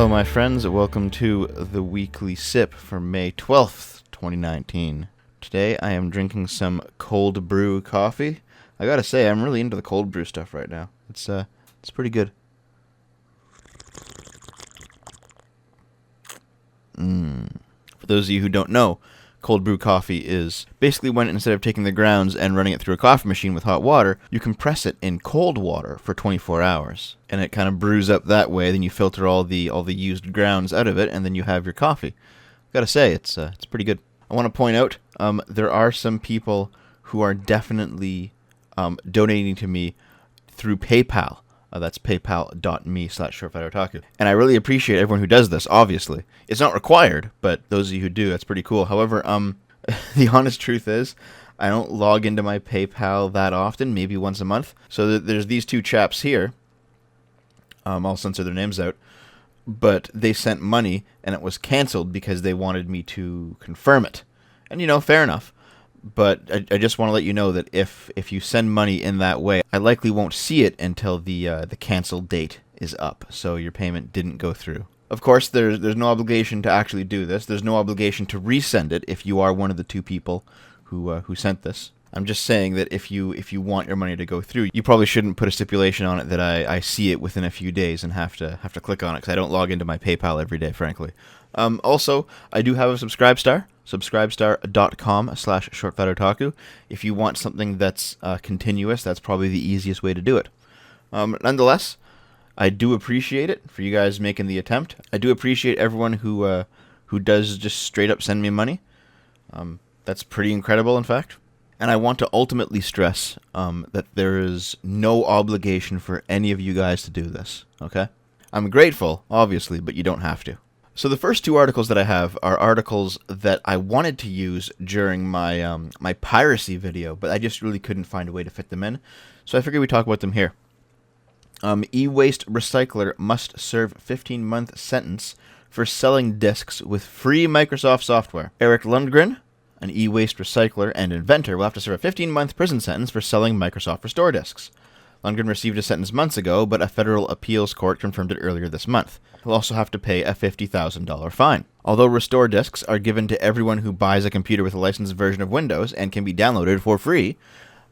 Hello, my friends. Welcome to the Weekly Sip for May 12th, 2019. Today, I am drinking some cold brew coffee. I gotta say, I'm really into the cold brew stuff right now. It's pretty good. For those of you who don't know, cold brew coffee is basically when instead of taking the grounds and running it through a coffee machine with hot water, you compress it in cold water for 24 hours. And it kind of brews up that way, then you filter all the used grounds out of it, and then you have your coffee. Gotta say, it's pretty good. I want to point out, there are some people who are definitely donating to me through PayPal. That's paypal.me/shortfightotaku. And I really appreciate everyone who does this, obviously. It's not required, but those of you who do, that's pretty cool. However, the honest truth is, I don't log into my PayPal that often, maybe once a month. So there's these two chaps here. I'll censor their names out. But they sent money, and it was canceled because they wanted me to confirm it. And, fair enough. But I just want to let you know that if you send money in that way, I likely won't see it until the cancel date is up, so your payment didn't go through. Of course, there's no obligation to actually do this. There's no obligation to resend it if you are one of the two people who sent this. I'm just saying that if you want your money to go through, you probably shouldn't put a stipulation on it that I see it within a few days and have to click on it, because I don't log into my PayPal every day, frankly. Also, I do have a Subscribestar, subscribestar.com/shortfightotaku. If you want something that's continuous, that's probably the easiest way to do it. Nonetheless, I do appreciate it for you guys making the attempt. I do appreciate everyone who does just straight up send me money. That's pretty incredible, in fact. And I want to ultimately stress that there is no obligation for any of you guys to do this, okay? I'm grateful, obviously, but you don't have to. So the first two articles that I have are articles that I wanted to use during my my piracy video, but I just really couldn't find a way to fit them in. So I figured we'd talk about them here. E-waste recycler must serve 15-month sentence for selling discs with free Microsoft software. Eric Lundgren, an e-waste recycler and inventor, will have to serve a 15-month prison sentence for selling Microsoft Restore discs. Lundgren received a sentence months ago, but a federal appeals court confirmed it earlier this month. He'll also have to pay a $50,000 fine. Although Restore discs are given to everyone who buys a computer with a licensed version of Windows and can be downloaded for free,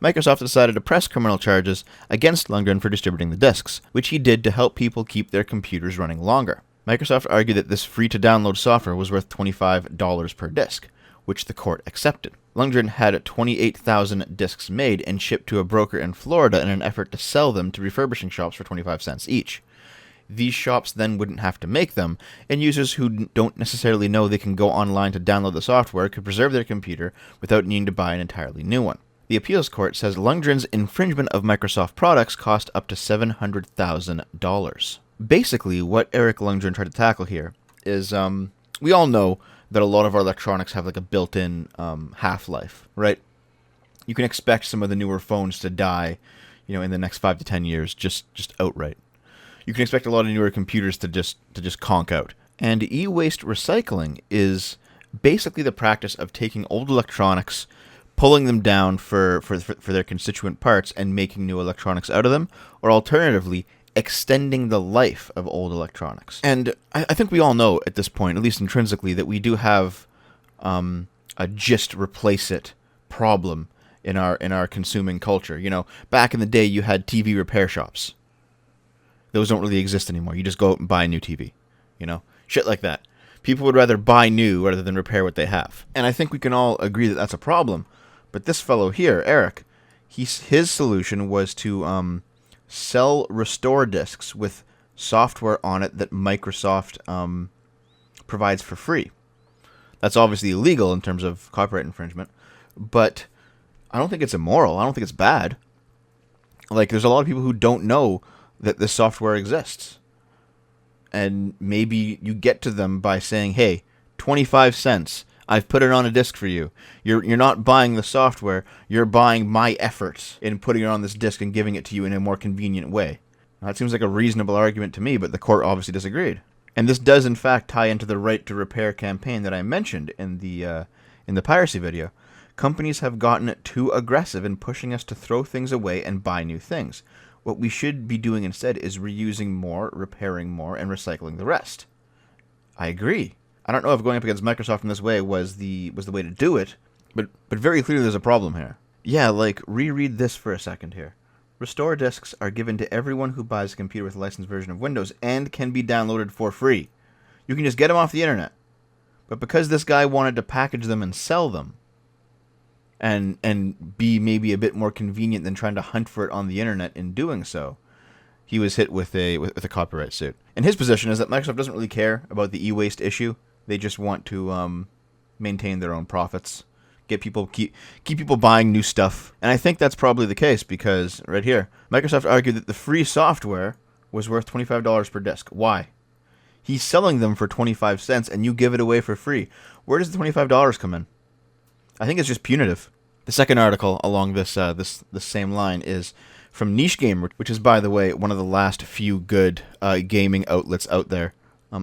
Microsoft decided to press criminal charges against Lundgren for distributing the discs, which he did to help people keep their computers running longer. Microsoft argued that this free-to-download software was worth $25 per disc, which the court accepted. Lundgren had 28,000 discs made and shipped to a broker in Florida in an effort to sell them to refurbishing shops for 25 cents each. These shops then wouldn't have to make them, and users who don't necessarily know they can go online to download the software could preserve their computer without needing to buy an entirely new one. The appeals court says Lundgren's infringement of Microsoft products cost up to $700,000. Basically, what Eric Lundgren tried to tackle here is, we all know that a lot of our electronics have like a built-in half-life, right? You can expect some of the newer phones to die, in the next 5 to 10 years, just outright. You can expect a lot of newer computers to just conk out. And e-waste recycling is basically the practice of taking old electronics, pulling them down for their constituent parts, and making new electronics out of them, or alternatively, extending the life of old electronics. And I think we all know at this point, at least intrinsically, that we do have a just replace it problem in our consuming culture. Back in the day, you had TV repair shops. Those don't really exist anymore. You just go out and buy a new TV. Shit like that. People would rather buy new rather than repair what they have. And I think we can all agree that that's a problem. But this fellow here, Eric, his solution was to sell Restore discs with software on it that Microsoft provides for free. That's obviously illegal in terms of copyright infringement, but I don't think it's immoral. I don't think it's bad. Like, there's a lot of people who don't know that this software exists. And maybe you get to them by saying, hey, 25 cents, I've put it on a disc for you. You're not buying the software, you're buying my efforts in putting it on this disc and giving it to you in a more convenient way. Now, that seems like a reasonable argument to me, but the court obviously disagreed. And this does, in fact, tie into the right to repair campaign that I mentioned in the piracy video. Companies have gotten too aggressive in pushing us to throw things away and buy new things. What we should be doing instead is reusing more, repairing more, and recycling the rest. I agree. I don't know if going up against Microsoft in this way was the way to do it, but very clearly there's a problem here. Yeah, like, reread this for a second here. Restore discs are given to everyone who buys a computer with a licensed version of Windows and can be downloaded for free. You can just get them off the internet. But because this guy wanted to package them and sell them, and be maybe a bit more convenient than trying to hunt for it on the internet in doing so, he was hit with a copyright suit. And his position is that Microsoft doesn't really care about the e-waste issue. They just want to maintain their own profits, keep people buying new stuff. And I think that's probably the case because right here, Microsoft argued that the free software was worth $25 per disc. Why? He's selling them for 25 cents and you give it away for free. Where does the $25 come in? I think it's just punitive. The second article along this same line is from Niche Gamer, which is, by the way, one of the last few good gaming outlets out there.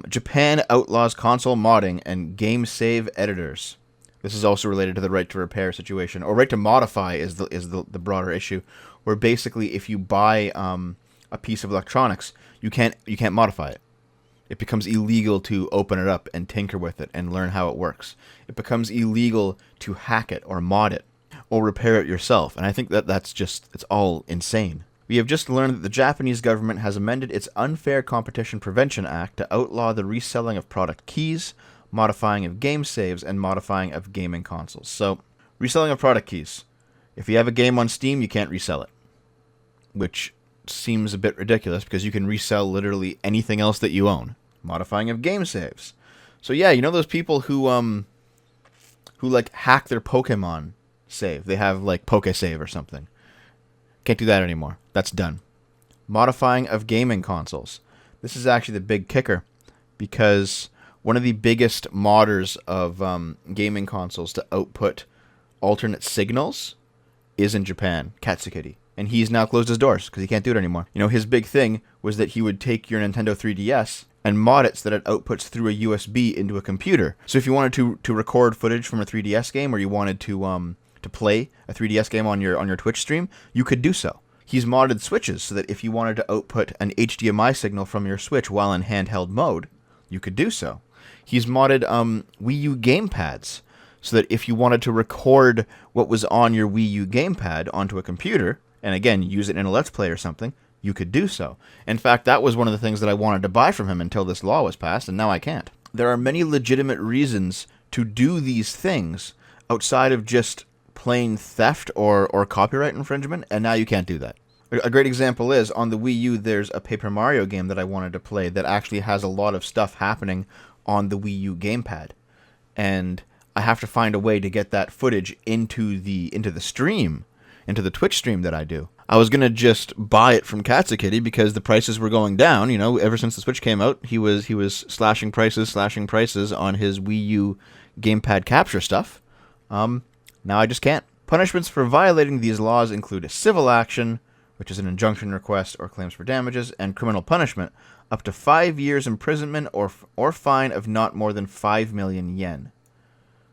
Japan outlaws console modding and game save editors. This is also related to the right to repair situation, or right to modify is the broader issue, where basically if you buy a piece of electronics, you can't modify it. It becomes illegal to open it up and tinker with it and learn how it works. It becomes illegal to hack it or mod it or repair it yourself. And I think it's all insane. We have just learned that the Japanese government has amended its Unfair Competition Prevention Act to outlaw the reselling of product keys, modifying of game saves, and modifying of gaming consoles. So, reselling of product keys. If you have a game on Steam, you can't resell it. Which seems a bit ridiculous because you can resell literally anything else that you own. Modifying of game saves. So yeah, you know those people who like hack their Pokemon save. They have like PokeSave or something. Can't do that anymore. That's done. Modifying of gaming consoles. This is actually the big kicker because one of the biggest modders of gaming consoles to output alternate signals is in Japan, Katsukity. And he's now closed his doors because he can't do it anymore. You know, his big thing was that he would take your Nintendo 3DS and mod it so that it outputs through a USB into a computer. So if you wanted to record footage from a 3DS game, or you wanted to play a 3DS game on your Twitch stream, you could do so. He's modded switches so that if you wanted to output an HDMI signal from your Switch while in handheld mode, you could do so. He's modded Wii U gamepads so that if you wanted to record what was on your Wii U gamepad onto a computer, and again, use it in a Let's Play or something, you could do so. In fact, that was one of the things that I wanted to buy from him until this law was passed, and now I can't. There are many legitimate reasons to do these things outside of just plain theft or copyright infringement, and now you can't do that. A great example is, on the Wii U, there's a Paper Mario game that I wanted to play that actually has a lot of stuff happening on the Wii U gamepad. And I have to find a way to get that footage into the stream, into the Twitch stream that I do. I was going to just buy it from Katsukity because the prices were going down. You know, ever since the Switch came out, he was slashing prices on his Wii U gamepad capture stuff. Now I just can't. Punishments for violating these laws include a civil action, which is an injunction request or claims for damages, and criminal punishment, up to 5 years imprisonment or fine of not more than 5 million yen.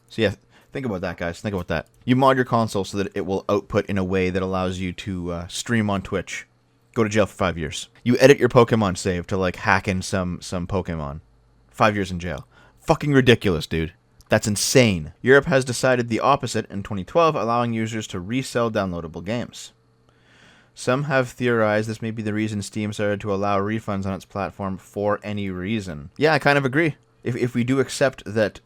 So yeah, think about that, guys. Think about that. You mod your console so that it will output in a way that allows you to stream on Twitch. Go to jail for 5 years. You edit your Pokemon save to like hack in some Pokemon. 5 years in jail. Fucking ridiculous, dude. That's insane. Europe has decided the opposite in 2012, allowing users to resell downloadable games. Some have theorized this may be the reason Steam started to allow refunds on its platform for any reason. Yeah, I kind of agree. If we do accept that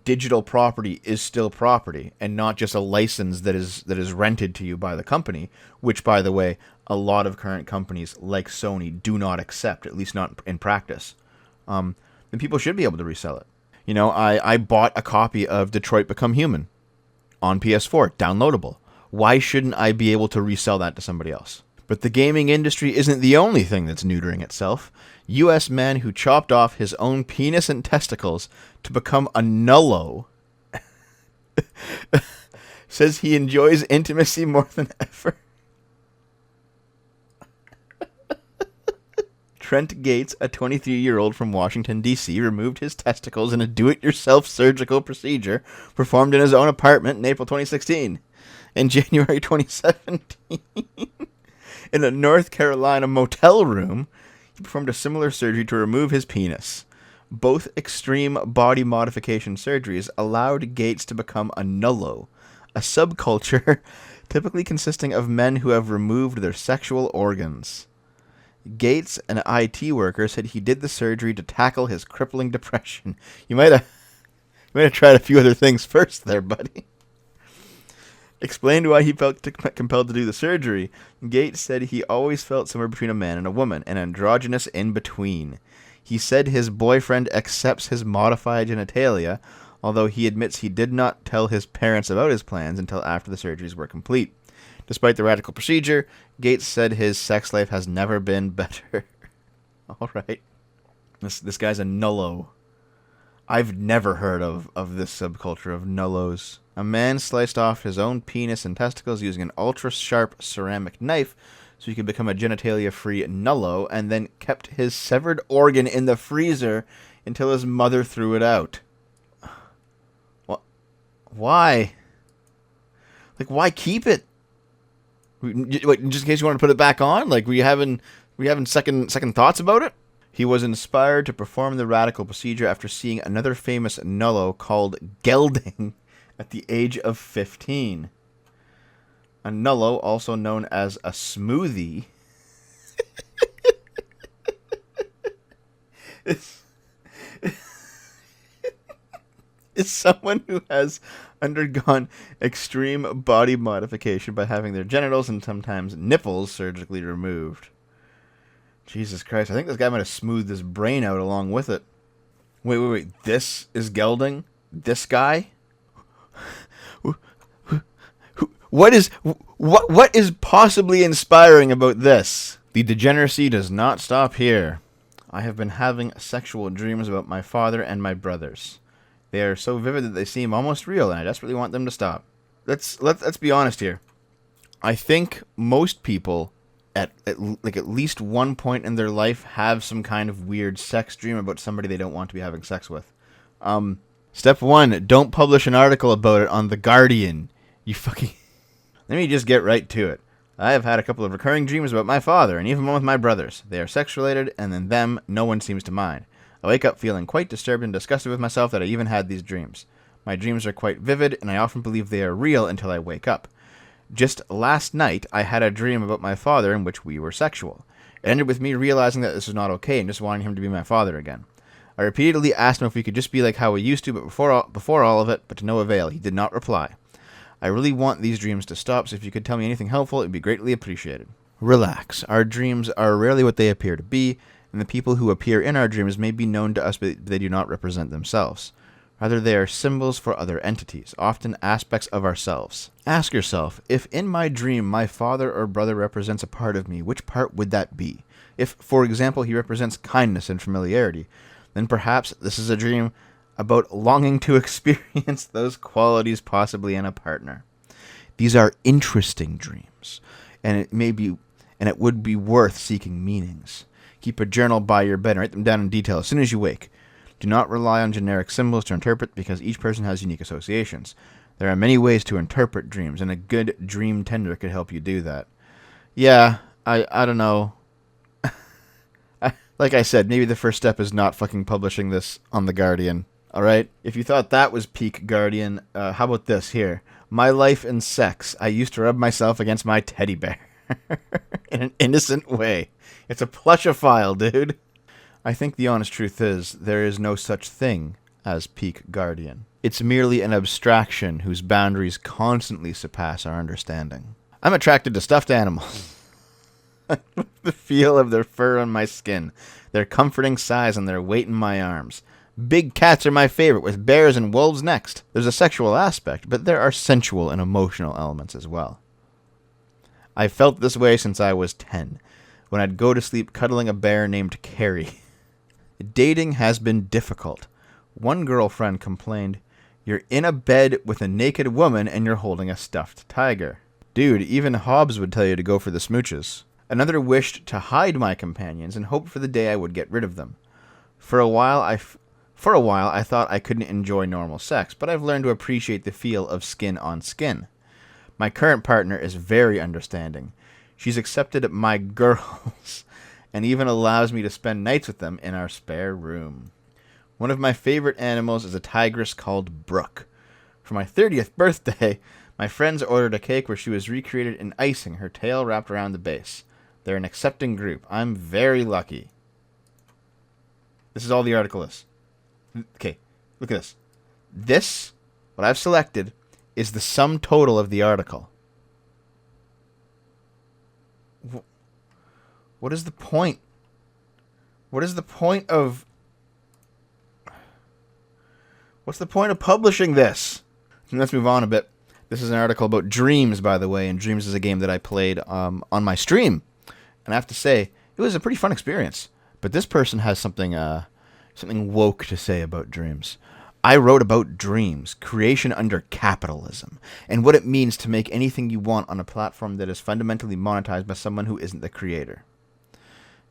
digital property is still property and not just a license that is rented to you by the company, which, by the way, a lot of current companies like Sony do not accept, at least not in practice, then people should be able to resell it. You know, I bought a copy of Detroit Become Human on PS4, downloadable. Why shouldn't I be able to resell that to somebody else? But the gaming industry isn't the only thing that's neutering itself. U.S. man who chopped off his own penis and testicles to become a nullo says he enjoys intimacy more than ever. Trent Gates, a 23-year-old from Washington, D.C., removed his testicles in a do-it-yourself surgical procedure performed in his own apartment in April 2016. In January 2017, in a North Carolina motel room, he performed a similar surgery to remove his penis. Both extreme body modification surgeries allowed Gates to become a nullo, a subculture typically consisting of men who have removed their sexual organs. Gates, an IT worker, said he did the surgery to tackle his crippling depression. You might have tried a few other things first there, buddy. Explained why he felt compelled to do the surgery. Gates said he always felt somewhere between a man and a woman, an androgynous in between. He said his boyfriend accepts his modified genitalia, although he admits he did not tell his parents about his plans until after the surgeries were complete. Despite the radical procedure, Gates said his sex life has never been better. All right. This guy's a nullo. I've never heard of this subculture of nullos. A man sliced off his own penis and testicles using an ultra-sharp ceramic knife so he could become a genitalia-free nullo, and then kept his severed organ in the freezer until his mother threw it out. What? Why? Like, why keep it? Wait, just in case you want to put it back on? Like, were you having second thoughts about it? He was inspired to perform the radical procedure after seeing another famous nullo called gelding at the age of 15. A nullo, also known as a smoothie, is someone who has undergone extreme body modification by having their genitals and sometimes nipples surgically removed. Jesus Christ, I think this guy might have smoothed his brain out along with it. Wait. This is gelding? This guy? What is possibly inspiring about this? The degeneracy does not stop here. I have been having sexual dreams about my father and my brothers. They are so vivid that they seem almost real, and I desperately want them to stop. Let's be honest here. I think most people at least one point in their life have some kind of weird sex dream about somebody they don't want to be having sex with. Step 1, don't publish an article about it on The Guardian. You fucking... Let me just get right to it. I have had a couple of recurring dreams about my father, and even one with my brothers. They are sex-related, and in them, no one seems to mind. I wake up feeling quite disturbed and disgusted with myself that I even had these dreams. My dreams are quite vivid, and I often believe they are real until I wake up. Just last night, I had a dream about my father in which we were sexual. It ended with me realizing that this was not okay and just wanting him to be my father again. I repeatedly asked him if we could just be like how we used to, but before all of it, but to no avail. He did not reply. I really want these dreams to stop, so if you could tell me anything helpful, it would be greatly appreciated. Relax. Our dreams are rarely what they appear to be, and the people who appear in our dreams may be known to us, but they do not represent themselves. Rather, they are symbols for other entities, often aspects of ourselves. Ask yourself, if in my dream my father or brother represents a part of me, which part would that be? If, for example, he represents kindness and familiarity, then perhaps this is a dream about longing to experience those qualities possibly in a partner. These are interesting dreams, and it would be worth seeking meanings. Keep a journal by your bed and write them down in detail as soon as you wake. Do not rely on generic symbols to interpret because each person has unique associations. There are many ways to interpret dreams, and a good dream tender could help you do that. Yeah, I don't know. Like I said, maybe the first step is not fucking publishing this on The Guardian. Alright? If you thought that was peak Guardian, how about this here? My life and sex. I used to rub myself against my teddy bear. In an innocent way. It's a plushophile, dude. I think the honest truth is, there is no such thing as peak Guardian. It's merely an abstraction whose boundaries constantly surpass our understanding. I'm attracted to stuffed animals. The feel of their fur on my skin, their comforting size and their weight in my arms. Big cats are my favorite, with bears and wolves next. There's a sexual aspect, but there are sensual and emotional elements as well. I've felt this way since I was 10, when I'd go to sleep cuddling a bear named Carrie. Dating has been difficult. One girlfriend complained, "You're in a bed with a naked woman and you're holding a stuffed tiger." Dude, even Hobbes would tell you to go for the smooches. Another wished to hide my companions and hoped for the day I would get rid of them. For a while, I thought I couldn't enjoy normal sex, but I've learned to appreciate the feel of skin on skin. My current partner is very understanding. She's accepted my girls and even allows me to spend nights with them in our spare room. One of my favorite animals is a tigress called Brooke. For my 30th birthday, my friends ordered a cake where she was recreated in icing, her tail wrapped around the base. They're an accepting group. I'm very lucky. This is all the article is. Okay, look at this. This, what I've selected, is the sum total of the article. What is the point? What is the point of... What's the point of publishing this? Let's move on a bit. This is an article about Dreams, by the way, and Dreams is a game that I played on my stream. And I have to say, it was a pretty fun experience. But this person has something woke to say about Dreams. I wrote about Dreams, creation under capitalism, and what it means to make anything you want on a platform that is fundamentally monetized by someone who isn't the creator.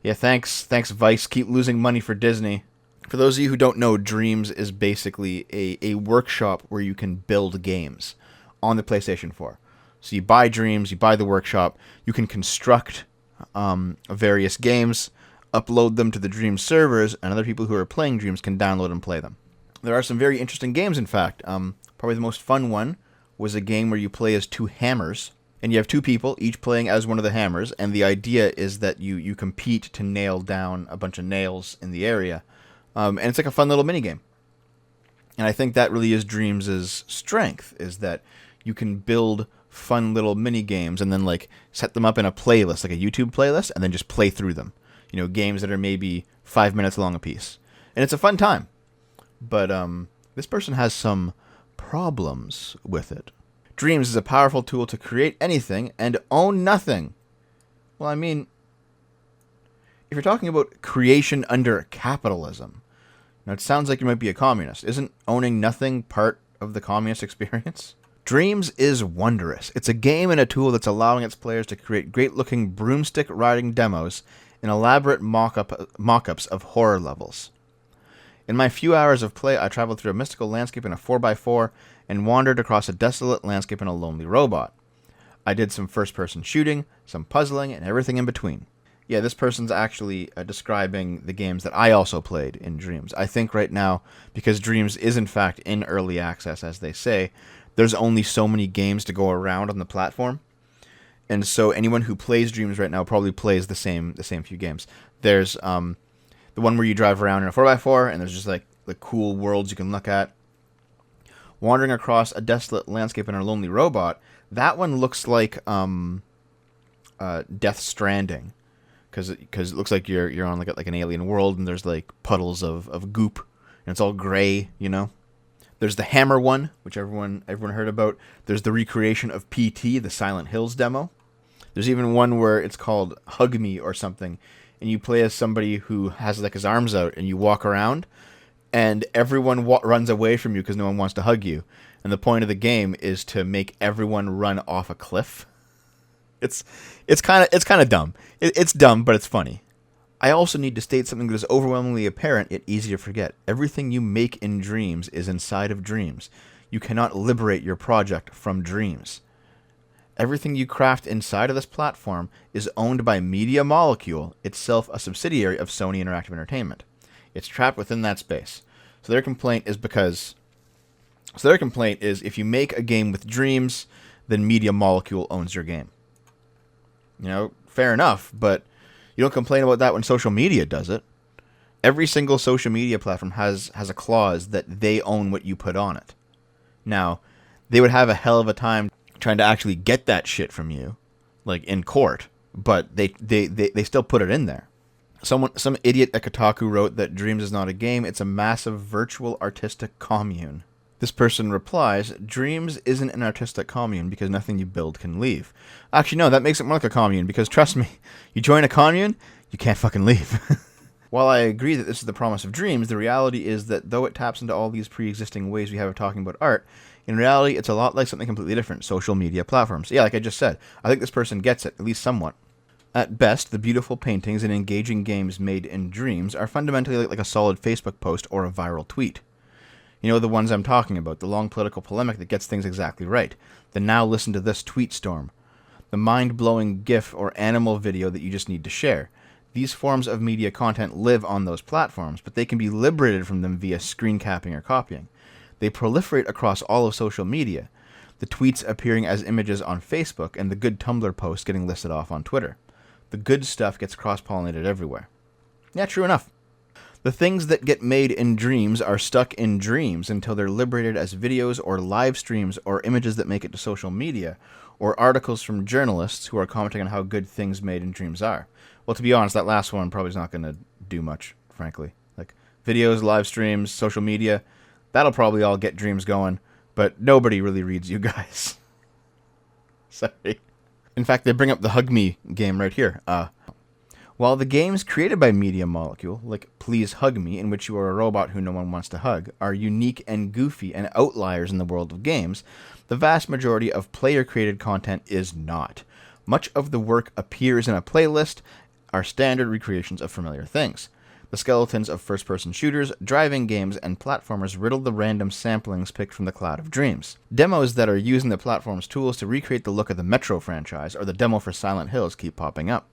Yeah, thanks Vice. Keep losing money for Disney. For those of you who don't know, Dreams is basically a workshop where you can build games on the PlayStation 4. So you buy Dreams, you buy the workshop, you can construct various games, upload them to the Dreams servers, and other people who are playing Dreams can download and play them. There are some very interesting games, in fact. Probably the most fun one was a game where you play as two hammers, and you have two people, each playing as one of the hammers, and the idea is that you compete to nail down a bunch of nails in the area. And it's like a fun little minigame. And I think that really is Dreams' strength, is that you can build fun little minigames and then like set them up in a playlist, like a YouTube playlist, and then just play through them. You know, games that are maybe 5 minutes long a piece. And it's a fun time. But this person has some problems with it. Dreams is a powerful tool to create anything and own nothing. Well, I mean, if you're talking about creation under capitalism, now it sounds like you might be a communist. Isn't owning nothing part of the communist experience? Dreams is wondrous. It's a game and a tool that's allowing its players to create great-looking broomstick-riding demos and elaborate mock-ups of horror levels. In my few hours of play, I traveled through a mystical landscape in a 4x4 and wandered across a desolate landscape in a lonely robot. I did some first-person shooting, some puzzling, and everything in between. Yeah, this person's actually describing the games that I also played in Dreams. I think right now, because Dreams is in fact in early access, as they say, there's only so many games to go around on the platform. And so anyone who plays Dreams right now probably plays the same few games. There's the one where you drive around in a 4x4, and there's just like the cool worlds you can look at. Wandering across a desolate landscape in a lonely robot, that one looks like Death Stranding, because it looks like you're on like an alien world, and there's like puddles of goop, and it's all gray, you know. There's the Hammer one, which everyone heard about. There's the recreation of PT, the Silent Hills demo. There's even one where it's called Hug Me or something, and you play as somebody who has like his arms out, and you walk around, and everyone runs away from you because no one wants to hug you. And the point of the game is to make everyone run off a cliff. It's kind of dumb. It's dumb, but it's funny. I also need to state something that is overwhelmingly apparent yet easy to forget. Everything you make in Dreams is inside of Dreams. You cannot liberate your project from Dreams. Everything you craft inside of this platform is owned by Media Molecule, itself a subsidiary of Sony Interactive Entertainment. It's trapped within that space. So their complaint is if you make a game with Dreams, then Media Molecule owns your game. You know, fair enough, but you don't complain about that when social media does it. Every single social media platform has a clause that they own what you put on it. Now, they would have a hell of a time trying to actually get that shit from you, like in court, but they still put it in there. Some idiot at Kotaku wrote that Dreams is not a game, it's a massive virtual artistic commune. This person replies, Dreams isn't an artistic commune because nothing you build can leave. Actually, no, that makes it more like a commune because, trust me, you join a commune, you can't fucking leave. While I agree that this is the promise of Dreams, the reality is that though it taps into all these pre-existing ways we have of talking about art, in reality, it's a lot like something completely different, social media platforms. Yeah, like I just said, I think this person gets it, at least somewhat. At best, the beautiful paintings and engaging games made in Dreams are fundamentally like a solid Facebook post or a viral tweet. You know the ones I'm talking about, the long political polemic that gets things exactly right. The now listen to this tweet storm. The mind-blowing GIF or animal video that you just need to share. These forms of media content live on those platforms, but they can be liberated from them via screen capping or copying. They proliferate across all of social media, the tweets appearing as images on Facebook and the good Tumblr posts getting listed off on Twitter. The good stuff gets cross-pollinated everywhere. Yeah, true enough. The things that get made in dreams are stuck in dreams until they're liberated as videos or live streams or images that make it to social media, or articles from journalists who are commenting on how good things made in dreams are. Well, to be honest, that last one probably is not going to do much, frankly. Like, videos, live streams, social media, that'll probably all get dreams going, but nobody really reads you guys. Sorry. In fact, they bring up the Hug Me game right here. While the games created by Media Molecule, like Please Hug Me, in which you are a robot who no one wants to hug, are unique and goofy and outliers in the world of games, the vast majority of player-created content is not. Much of the work appears in a playlist, are standard recreations of familiar things. The skeletons of first-person shooters, driving games, and platformers riddle the random samplings picked from the cloud of dreams. Demos that are using the platform's tools to recreate the look of the Metro franchise, or the demo for Silent Hills, keep popping up.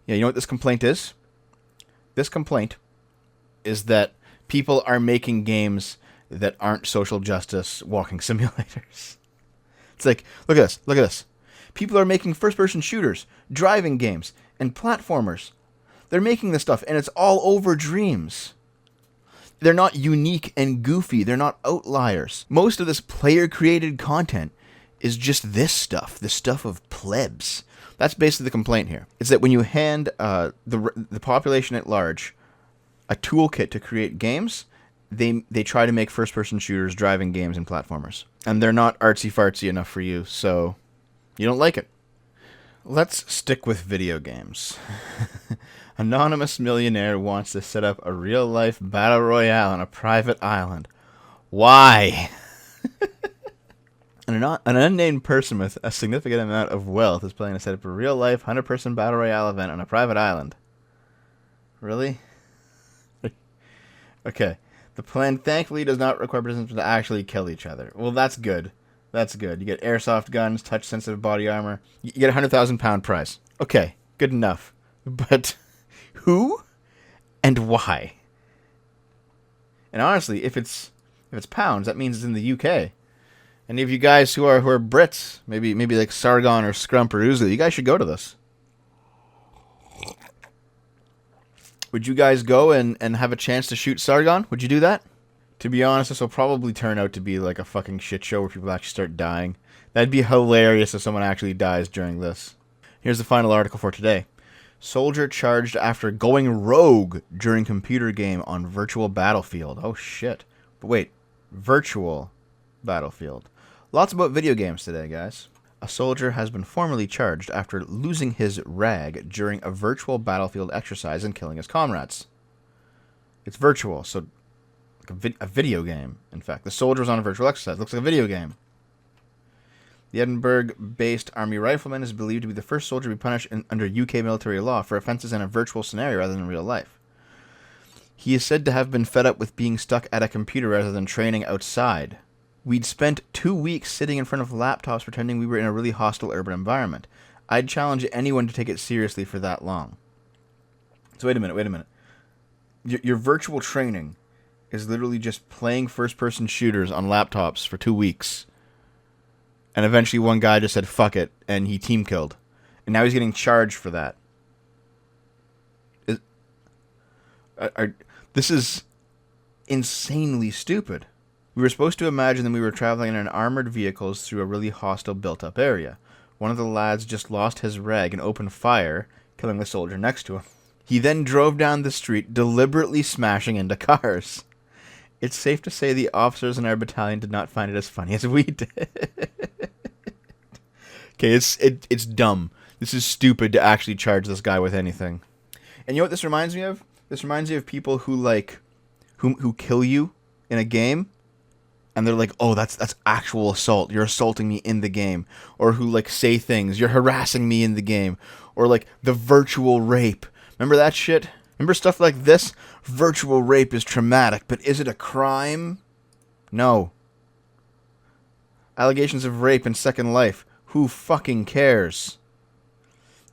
Yeah, you know what this complaint is? This complaint is that people are making games that aren't social justice walking simulators. It's like, look at this, look at this. People are making first-person shooters, driving games, and platformers. They're making this stuff, and it's all over dreams. They're not unique and goofy. They're not outliers. Most of this player-created content is just this stuff of plebs. That's basically the complaint here. It's that when you hand the population at large a toolkit to create games, they try to make first-person shooters, driving games, and platformers. And they're not artsy-fartsy enough for you, so you don't like it. Let's stick with video games. Anonymous millionaire wants to set up a real-life battle royale on a private island. Why? An unnamed person with a significant amount of wealth is planning to set up a real-life 100-person battle royale event on a private island. Really? Okay. The plan thankfully does not require participants to actually kill each other. Well, that's good. That's good. You get airsoft guns, touch-sensitive body armor. You get a 100,000-pound prize. Okay, good enough. But who and why? And honestly, if it's pounds, that means it's in the UK. Any of you guys who are Brits, maybe like Sargon or Scrump or Uzu, you guys should go to this. Would you guys go and have a chance to shoot Sargon? Would you do that? To be honest, this will probably turn out to be like a fucking shit show where people actually start dying. That'd be hilarious if someone actually dies during this. Here's the final article for today. Soldier charged after going rogue during computer game on virtual battlefield. Oh shit. But wait, virtual battlefield. Lots about video games today, guys. A soldier has been formally charged after losing his rag during a virtual battlefield exercise and killing his comrades. It's virtual, so like a video game, in fact. The soldier was on a virtual exercise. Looks like a video game. The Edinburgh-based Army rifleman is believed to be the first soldier to be punished under UK military law for offences in a virtual scenario rather than real life. He is said to have been fed up with being stuck at a computer rather than training outside. We'd spent 2 weeks sitting in front of laptops pretending we were in a really hostile urban environment. I'd challenge anyone to take it seriously for that long. So wait a minute. Your virtual training is literally just playing first-person shooters on laptops for 2 weeks. And eventually one guy just said, fuck it, and he team killed. And now he's getting charged for that. This is insanely stupid. We were supposed to imagine that we were traveling in armored vehicles through a really hostile built-up area. One of the lads just lost his rag and opened fire, killing the soldier next to him. He then drove down the street, deliberately smashing into cars. It's safe to say the officers in our battalion did not find it as funny as we did. Okay, it's dumb. This is stupid to actually charge this guy with anything. And you know what this reminds me of? This reminds me of people who kill you in a game. And they're like, oh, that's actual assault. You're assaulting me in the game. Or who, like, say things. You're harassing me in the game. Or, like, the virtual rape. Remember that shit? Remember stuff like this? Virtual rape is traumatic, but is it a crime? No. Allegations of rape in Second Life. Who fucking cares?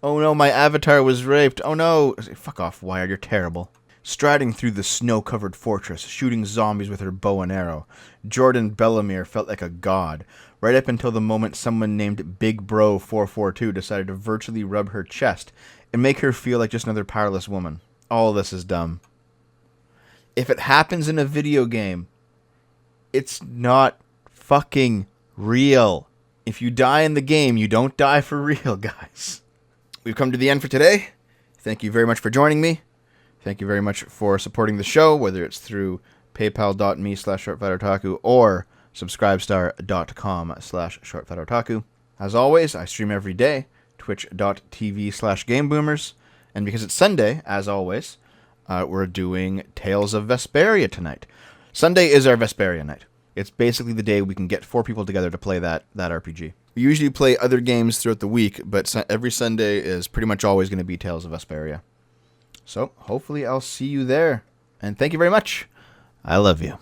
Oh no, my avatar was raped. Oh no. Fuck off, Wired, you're terrible. Striding through the snow-covered fortress, shooting zombies with her bow and arrow, Jordan Bellemere felt like a god, right up until the moment someone named Big Bro 442 decided to virtually rub her chest and make her feel like just another powerless woman. All this is dumb. If it happens in a video game, it's not fucking real. If you die in the game, you don't die for real, guys. We've come to the end for today. Thank you very much for joining me. Thank you very much for supporting the show, whether it's through paypal.me/shortfatotaku or subscribestar.com/shortfatotaku. As always, I stream every day, twitch.tv/gameboomers. And because it's Sunday, as always, we're doing Tales of Vesperia tonight. Sunday is our Vesperia night. It's basically the day we can get 4 people together to play that RPG. We usually play other games throughout the week, but every Sunday is pretty much always going to be Tales of Vesperia. So, hopefully I'll see you there. And thank you very much. I love you.